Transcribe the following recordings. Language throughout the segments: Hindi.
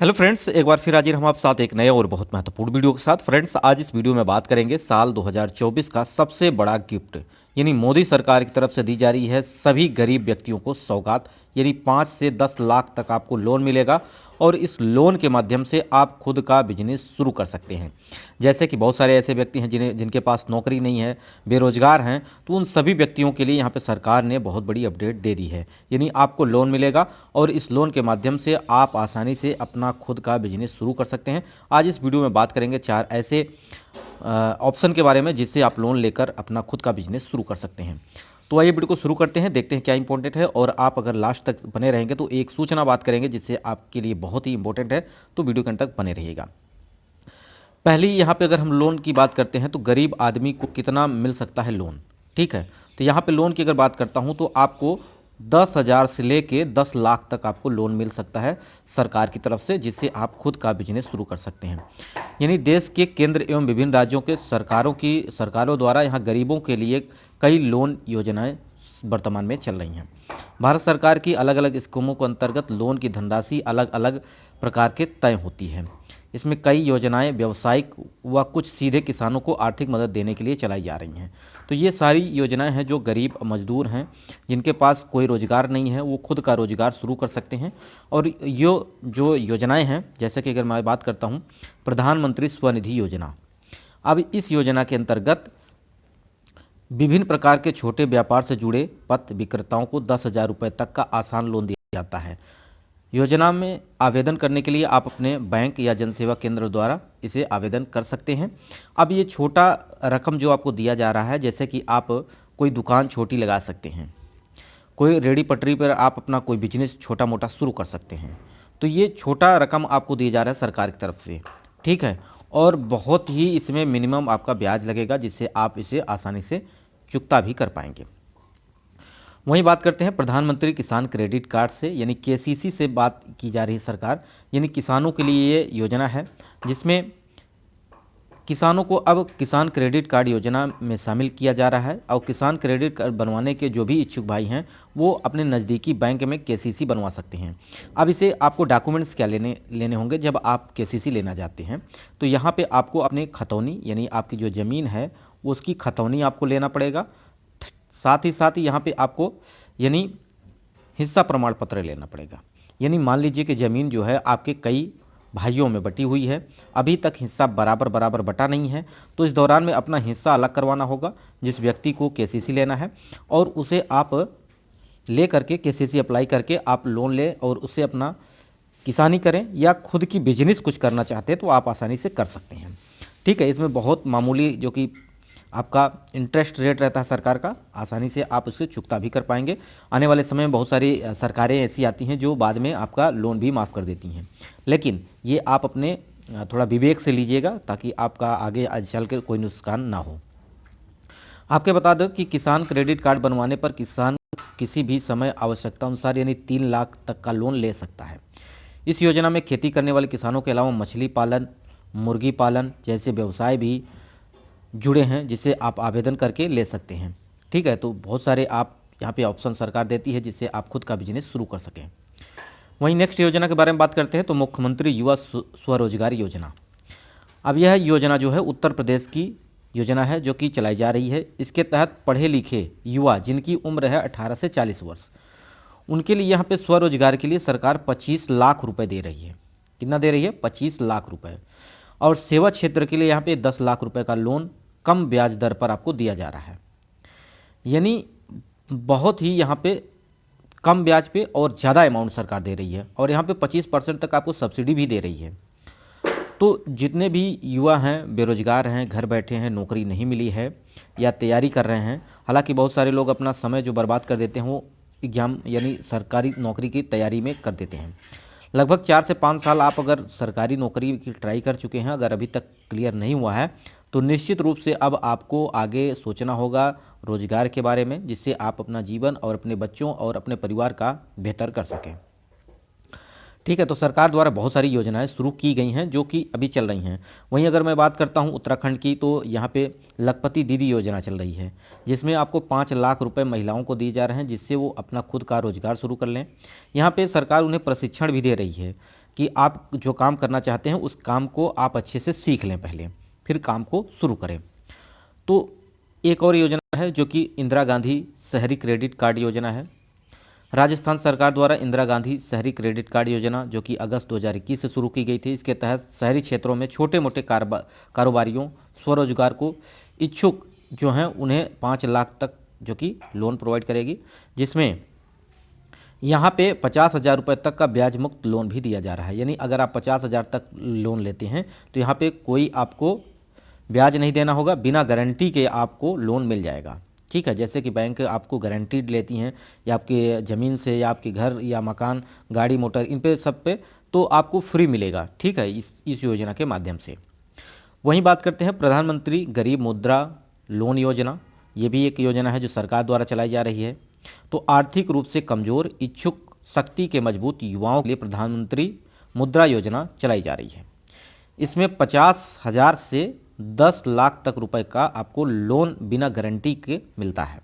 हेलो फ्रेंड्स, एक बार फिर हाजिर हम आप साथ एक नए और बहुत महत्वपूर्ण वीडियो के साथ। फ्रेंड्स, आज इस वीडियो में बात करेंगे साल 2024 का सबसे बड़ा गिफ्ट, यानी मोदी सरकार की तरफ से दी जा रही है सभी गरीब व्यक्तियों को सौगात, यानी 5 से 10 लाख तक आपको लोन मिलेगा और इस लोन के माध्यम से आप खुद का बिजनेस शुरू कर सकते हैं। जैसे कि बहुत सारे ऐसे व्यक्ति हैं जिनके पास नौकरी नहीं है, बेरोजगार हैं, तो उन सभी व्यक्तियों के लिए यहाँ पे सरकार ने बहुत बड़ी अपडेट दे दी है। यानी आपको लोन मिलेगा और इस लोन के माध्यम से आप आसानी से अपना खुद का बिजनेस शुरू कर सकते हैं। आज इस वीडियो में बात करेंगे 4 ऐसे ऑप्शन के बारे में जिससे आप लोन लेकर अपना खुद का बिजनेस शुरू कर सकते हैं। तो आइए वीडियो को शुरू करते हैं, देखते हैं क्या इंपॉर्टेंट है। और आप अगर लास्ट तक बने रहेंगे तो एक सूचना बात करेंगे जिससे आपके लिए बहुत ही इंपॉर्टेंट है, तो वीडियो के अंत तक बने रहिएगा। पहले यहाँ पे अगर हम लोन की बात करते हैं तो गरीब आदमी को कितना मिल सकता है लोन, ठीक है। तो यहाँ पे लोन की अगर बात करता हूँ तो आपको 10,000 से लेके 10 लाख तक आपको लोन मिल सकता है सरकार की तरफ से, जिससे आप खुद का बिजनेस शुरू कर सकते हैं। यानी देश के केंद्र एवं विभिन्न राज्यों के सरकारों द्वारा यहाँ गरीबों के लिए कई लोन योजनाएं वर्तमान में चल रही हैं। भारत सरकार की अलग अलग स्कीमों के अंतर्गत लोन की धनराशि अलग अलग प्रकार के तय होती है। इसमें कई योजनाएं व्यावसायिक व कुछ सीधे किसानों को आर्थिक मदद देने के लिए चलाई जा रही हैं। तो ये सारी योजनाएं हैं जो गरीब मजदूर हैं, जिनके पास कोई रोजगार नहीं है, वो खुद का रोजगार शुरू कर सकते हैं। और ये जो योजनाएं हैं, जैसे कि अगर मैं बात करता हूँ प्रधानमंत्री स्वनिधि योजना। अब इस योजना के अंतर्गत विभिन्न प्रकार के छोटे व्यापार से जुड़े पथ विक्रेताओं को 10,000 रुपये तक का आसान लोन दिया जाता है। योजना में आवेदन करने के लिए आप अपने बैंक या जनसेवा केंद्र द्वारा इसे आवेदन कर सकते हैं। अब ये छोटा रकम जो आपको दिया जा रहा है, जैसे कि आप कोई दुकान छोटी लगा सकते हैं, कोई रेडी पटरी पर आप अपना कोई बिजनेस छोटा मोटा शुरू कर सकते हैं। तो ये छोटा रकम आपको दिया जा रहा है सरकार की तरफ से, ठीक है। और बहुत ही इसमें मिनिमम आपका ब्याज लगेगा, जिससे आप इसे आसानी से चुकता भी कर पाएंगे। वहीं बात करते हैं प्रधानमंत्री किसान क्रेडिट कार्ड से, यानी केसीसी से बात की जा रही है सरकार। यानी किसानों के लिए ये योजना है जिसमें किसानों को अब किसान क्रेडिट कार्ड योजना में शामिल किया जा रहा है। और किसान क्रेडिट कार्ड बनवाने के जो भी इच्छुक भाई हैं वो अपने नज़दीकी बैंक में केसीसी बनवा सकते हैं। अब इसे आपको डॉक्यूमेंट्स क्या लेने होंगे जब आप केसीसी लेना चाहते हैं, तो यहाँ पे आपको अपने खतौनी, यानी आपकी जो ज़मीन है उसकी खतौनी आपको लेना पड़ेगा। साथ ही यहाँ पे आपको यानी हिस्सा प्रमाण पत्र लेना पड़ेगा। यानी मान लीजिए कि ज़मीन जो है आपके कई भाइयों में बटी हुई है, अभी तक हिस्सा बराबर बराबर बटा नहीं है, तो इस दौरान में अपना हिस्सा अलग करवाना होगा जिस व्यक्ति को केसीसी लेना है, और उसे आप ले करके केसीसी अप्लाई करके आप लोन लें और उससे अपना किसानी करें, या खुद की बिजनेस कुछ करना चाहते हैं तो आप आसानी से कर सकते हैं, ठीक है। इसमें बहुत मामूली जो कि आपका इंटरेस्ट रेट रहता है सरकार का, आसानी से आप उसे चुकता भी कर पाएंगे। आने वाले समय में बहुत सारी सरकारें ऐसी आती हैं जो बाद में आपका लोन भी माफ़ कर देती हैं, लेकिन ये आप अपने थोड़ा विवेक से लीजिएगा ताकि आपका आगे चल कर कोई नुकसान ना हो। आपके बता दें कि किसान क्रेडिट कार्ड बनवाने पर किसान किसी भी समय आवश्यकता अनुसार यानी 3 लाख तक का लोन ले सकता है। इस योजना में खेती करने वाले किसानों के अलावा मछली पालन, मुर्गी पालन जैसे व्यवसाय भी जुड़े हैं, जिससे आप आवेदन करके ले सकते हैं, ठीक है। तो बहुत सारे आप यहाँ पे ऑप्शन सरकार देती है जिससे आप खुद का बिजनेस शुरू कर सकें। वहीं नेक्स्ट योजना के बारे में बात करते हैं तो मुख्यमंत्री युवा स्वरोजगार योजना। अब यह योजना जो है उत्तर प्रदेश की योजना है जो कि चलाई जा रही है। इसके तहत पढ़े लिखे युवा जिनकी उम्र है 18 से 40 वर्ष, उनके लिए यहाँ पे स्वरोजगार के लिए सरकार 25 लाख रुपए दे रही है। कितना दे रही है? 25 लाख रुपए। और सेवा क्षेत्र के लिए यहाँ पे 10 लाख रुपए का लोन कम ब्याज दर पर आपको दिया जा रहा है। यानी बहुत ही यहाँ पे कम ब्याज पे और ज़्यादा अमाउंट सरकार दे रही है, और यहाँ पे 25% तक आपको सब्सिडी भी दे रही है। तो जितने भी युवा हैं, बेरोजगार हैं, घर बैठे हैं, नौकरी नहीं मिली है या तैयारी कर रहे हैं, हालांकि बहुत सारे लोग अपना समय जो बर्बाद कर देते हैं वो एग्जाम यानी सरकारी नौकरी की तैयारी में कर देते हैं। लगभग 4 से 5 साल आप अगर सरकारी नौकरी की ट्राई कर चुके हैं, अगर अभी तक क्लियर नहीं हुआ है, तो निश्चित रूप से अब आपको आगे सोचना होगा रोजगार के बारे में, जिससे आप अपना जीवन और अपने बच्चों और अपने परिवार का बेहतर कर सकें, ठीक है, तो सरकार द्वारा बहुत सारी योजनाएं शुरू की गई हैं जो कि अभी चल रही हैं। वहीं अगर मैं बात करता हूं उत्तराखंड की, तो यहाँ पे लखपति दीदी योजना चल रही है, जिसमें आपको 5 लाख रुपए महिलाओं को दिए जा रहे हैं, जिससे वो अपना खुद का रोजगार शुरू कर लें। यहाँ पे सरकार उन्हें प्रशिक्षण भी दे रही है कि आप जो काम करना चाहते हैं उस काम को आप अच्छे से सीख लें पहले, फिर काम को शुरू करें। तो एक और योजना है जो कि इंदिरा गांधी शहरी क्रेडिट कार्ड योजना है। राजस्थान सरकार द्वारा इंदिरा गांधी शहरी क्रेडिट कार्ड योजना जो कि अगस्त 2021 से शुरू की गई थी, इसके तहत शहरी क्षेत्रों में छोटे मोटे कारोबारियों, स्वरोजगार को इच्छुक जो हैं उन्हें 5 लाख तक जो कि लोन प्रोवाइड करेगी, जिसमें यहाँ पे 50,000 रुपये तक का ब्याज मुक्त लोन भी दिया जा रहा है। यानी अगर आप 50,000 तक लोन लेते हैं तो यहाँ पे कोई आपको ब्याज नहीं देना होगा, बिना गारंटी के आपको लोन मिल जाएगा। ठीक है, जैसे कि बैंक आपको गारंटीड लेती हैं या आपके ज़मीन से या आपके घर या मकान, गाड़ी मोटर, इन पे सब पे तो आपको फ्री मिलेगा। ठीक है, इस योजना के माध्यम से। वहीं बात करते हैं प्रधानमंत्री गरीब मुद्रा लोन योजना। ये भी एक योजना है जो सरकार द्वारा चलाई जा रही है। तो आर्थिक रूप से कमज़ोर, इच्छुक, शक्ति के मजबूत युवाओं के लिए प्रधानमंत्री मुद्रा योजना चलाई जा रही है। इसमें 50,000 से 10 लाख तक रुपए का आपको लोन बिना गारंटी के मिलता है।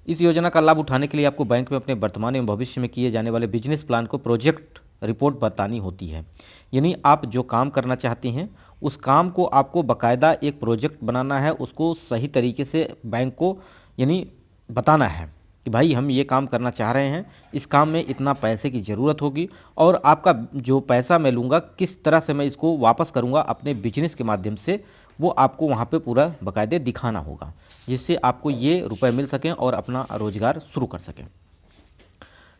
इस योजना का लाभ उठाने के लिए आपको बैंक में अपने वर्तमान एवं भविष्य में किए जाने वाले बिजनेस प्लान को प्रोजेक्ट रिपोर्ट बतानी होती है। यानी आप जो काम करना चाहते हैं उस काम को आपको बाकायदा एक प्रोजेक्ट बनाना है, उसको सही तरीके से बैंक को यानी बताना है कि भाई हम ये काम करना चाह रहे हैं, इस काम में इतना पैसे की ज़रूरत होगी और आपका जो पैसा मैं लूँगा किस तरह से मैं इसको वापस करूँगा अपने बिजनेस के माध्यम से, वो आपको वहाँ पे पूरा बाकायदे दिखाना होगा, जिससे आपको ये रुपए मिल सकें और अपना रोजगार शुरू कर सकें।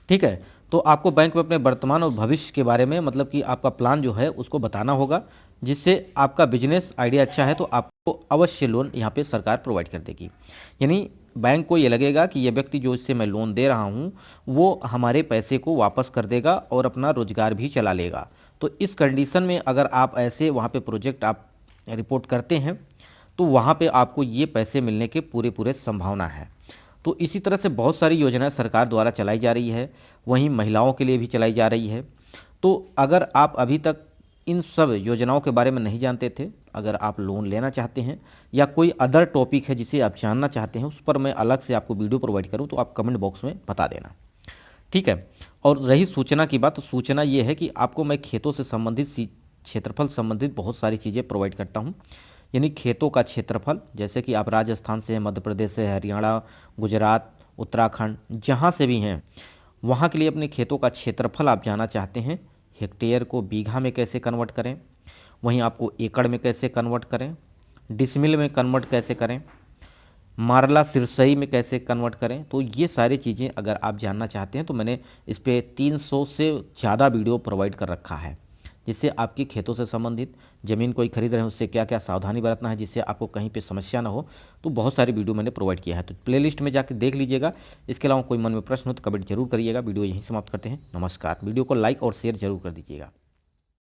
ठीक है, तो आपको बैंक में अपने वर्तमान और भविष्य के बारे में मतलब कि आपका प्लान जो है उसको बताना होगा, जिससे आपका बिजनेस आइडिया अच्छा है तो आपको अवश्य लोन यहाँ पे सरकार प्रोवाइड कर देगी। यानी बैंक को ये लगेगा कि ये व्यक्ति जो इससे मैं लोन दे रहा हूँ वो हमारे पैसे को वापस कर देगा और अपना रोजगार भी चला लेगा। तो इस कंडीशन में अगर आप ऐसे वहाँ पे प्रोजेक्ट आप रिपोर्ट करते हैं तो वहाँ पे आपको ये पैसे मिलने के पूरे संभावना है। तो इसी तरह से बहुत सारी योजनाएं सरकार द्वारा चलाई जा रही है, वहीं महिलाओं के लिए भी चलाई जा रही है। तो अगर आप अभी तक इन सब योजनाओं के बारे में नहीं जानते थे, अगर आप लोन लेना चाहते हैं या कोई अदर टॉपिक है जिसे आप जानना चाहते हैं, उस पर मैं अलग से आपको वीडियो प्रोवाइड करूं तो आप कमेंट बॉक्स में बता देना। ठीक है, और रही सूचना की बात, तो सूचना ये है कि आपको मैं खेतों से संबंधित, क्षेत्रफल संबंधित बहुत सारी चीज़ें प्रोवाइड करता हूँ। यानी खेतों का क्षेत्रफल, जैसे कि आप राजस्थान से, मध्य प्रदेश से, हरियाणा, गुजरात, उत्तराखंड, जहाँ से भी हैं वहाँ के लिए अपने खेतों का क्षेत्रफल आप जानना चाहते हैं। हेक्टेयर को बीघा में कैसे कन्वर्ट करें, वहीं आपको एकड़ में कैसे कन्वर्ट करें, डिसमिल में कन्वर्ट कैसे करें, मारला सिरसई में कैसे कन्वर्ट करें, तो ये सारी चीज़ें अगर आप जानना चाहते हैं तो मैंने इस पर 300 से ज़्यादा वीडियो प्रोवाइड कर रखा है, जिससे आपकी खेतों से संबंधित, ज़मीन कोई खरीद रहे हैं उससे क्या क्या सावधानी बरतना है जिससे आपको कहीं पे समस्या ना हो, तो बहुत सारी वीडियो मैंने प्रोवाइड किया है। तो प्लेलिस्ट में जाकर देख लीजिएगा। इसके अलावा कोई मन में प्रश्न हो तो कमेंट जरूर करिएगा। वीडियो यहीं समाप्त करते हैं। नमस्कार। वीडियो को लाइक और शेयर जरूर कर दीजिएगा।